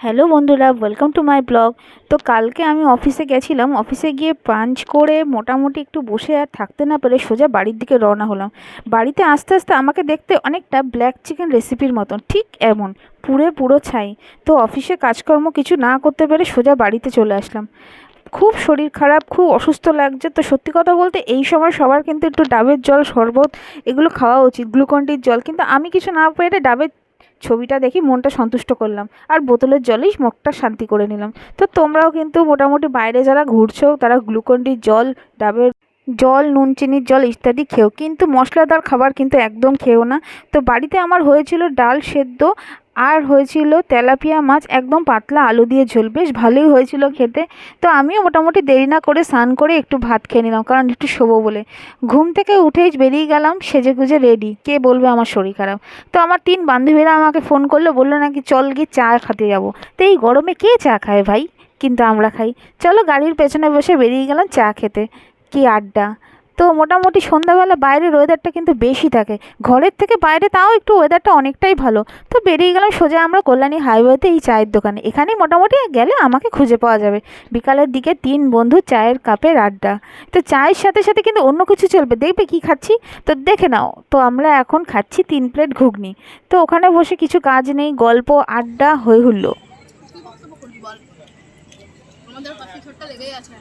Hello বন্ধুরা, welcome to my blog. তো কালকে আমি অফিসে গেছিলাম। অফিসে গিয়ে পাঞ্চ করে মোটামুটি একটু বসে আর থাকতে না পেরে সোজা বাড়ির দিকে রওনা হলাম। বাড়িতে আস্তে আস্তে আমাকে দেখতে অনেকটা ব্ল্যাক চিকেন রেসিপির মতন, ঠিক এমন পুরো পুরো ছাই। তো অফিসে কাজকর্ম কিছু না করতে পেরে সোজা বাড়িতে চলে আসলাম। খুব শরীর খারাপ, খুব অসুস্থ লাগছে। তো সত্যি কথা বলতে এই সময় সবার কিন্তু একটু ডাবের জল, শরবত এগুলো খাওয়া উচিত, গ্লুকন-ডির জল। কিন্তু আমি কিছু না পেরে ডাবের ছবিটা দেখি মনটা সন্তুষ্ট করলাম, আর বোতলের জলেই মুখটা শান্তি করে নিলাম। তো তোমরাও কিন্তু মোটামুটি বাইরে যারা ঘুরছো তারা গ্লুকন-ডির জল, ডাবের জল, নুন চিনির জল ইত্যাদি খেও, কিন্তু মশলাদার খাবার কিন্তু একদম খেও না। তো বাড়িতে আমার হয়েছিল ডাল সেদ্ধ, আর হয়েছিল তেলাপিয়া মাছ, একদম পাতলা আলু দিয়ে ঝোল, বেশ ভালোই হয়েছিল খেতে। তো আমিও মোটামুটি দেরি না করে স্নান করে একটু ভাত খেয়ে নিলাম, কারণ একটু শোবো বলে। ঘুম থেকে উঠেই বেরিয়ে গেলাম সেজে গুজে রেডি, কে বলবে আমার শরীর খারাপ। তো আমার 3 বান্ধবীরা আমাকে ফোন করলো, বললো নাকি চল গিয়ে চা খেতে যাবো। তো এই গরমে কে চা খায় ভাই, কিন্তু আমরা খাই। চলো গাড়ির পেছনে বসে বেরিয়ে গেলাম চা খেতে। কি আড্ডা! তো মোটামুটি সন্ধ্যাবেলা বাইরের ওয়েদারটা কিন্তু বেশি থাকে, ঘরের থেকে বাইরে তাও একটু ওয়েদারটা অনেকটাই ভালো। তো বেরিয়ে গেলাম সোজা আমরা কল্যাণী হাইওয়েতে এই চায়ের দোকানে। এখানেই মোটামুটি গেলে আমাকে খুঁজে পাওয়া যাবে। বিকালের দিকে 3 বন্ধু চায়ের কাপের আড্ডা। তো চায়ের সাথে সাথে কিন্তু অন্য কিছু চলবে, দেখবে কি খাচ্ছি, তো দেখে নাও। তো আমরা এখন খাচ্ছি 3 প্লেট ঘুগনি। তো ওখানে বসে কিছু কাজ নেই, গল্প আড্ডা হই হুল্লো। আমাদের পাশে ছোট্ট লেগেই আছে।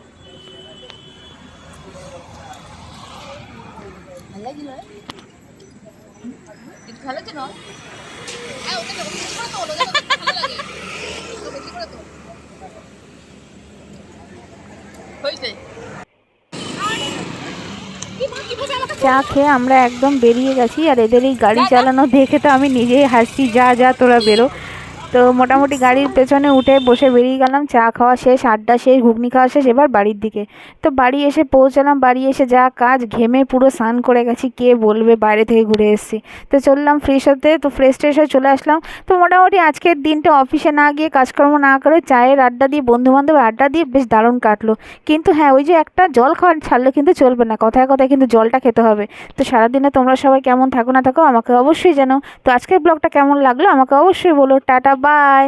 ভাল লাগিল একটু ভালো তো নয়। হ্যাঁ ওকে তো বেশি করে তো ভালো লাগে, তো বেশি করে তো হইছে। চা খেয়ে আমরা একদম বেরিয়ে গেছি, আর এদের এই গাড়ি চালানো দেখে তো আমি নিজেই হাসছি, যা যা তোরা বেরো। তো মোটামুটি গাড়ির পেছনে উঠে বসে বেরিয়ে গেলাম, চা খাওয়া শেষ, আড্ডা শেষ, ঘুগনি খাওয়া শেষ, এবার বাড়ির দিকে। তো বাড়ি এসে পৌঁছালাম, বাড়ি এসে যা কাজ, ঘেমে পুরো স্নান করে গেছি, কে বলবে বাইরে থেকে ঘুরে এসেছি। তো চললাম ফ্রেশ হতে, তো ফ্রেশ ট্রেশ হয়ে চলে আসলাম। তো মোটামুটি আজকের দিনটা অফিসে না গিয়ে, কাজকর্ম না করে, চায়ের আড্ডা দিয়ে, বন্ধুবান্ধব আড্ডা দিয়ে বেশ দারুণ কাটলো। কিন্তু হ্যাঁ, ওই যে একটা জল খাওয়া ছাড়লে কিন্তু চলবে না, কথায় কথায় কিন্তু জলটা খেতে হবে। তো সারাদিনে তোমরা সবাই কেমন থাকো না থাকো আমাকে অবশ্যই জানো। তো আজকের ব্লগটা কেমন লাগলো আমাকে অবশ্যই বলো। Tata, by.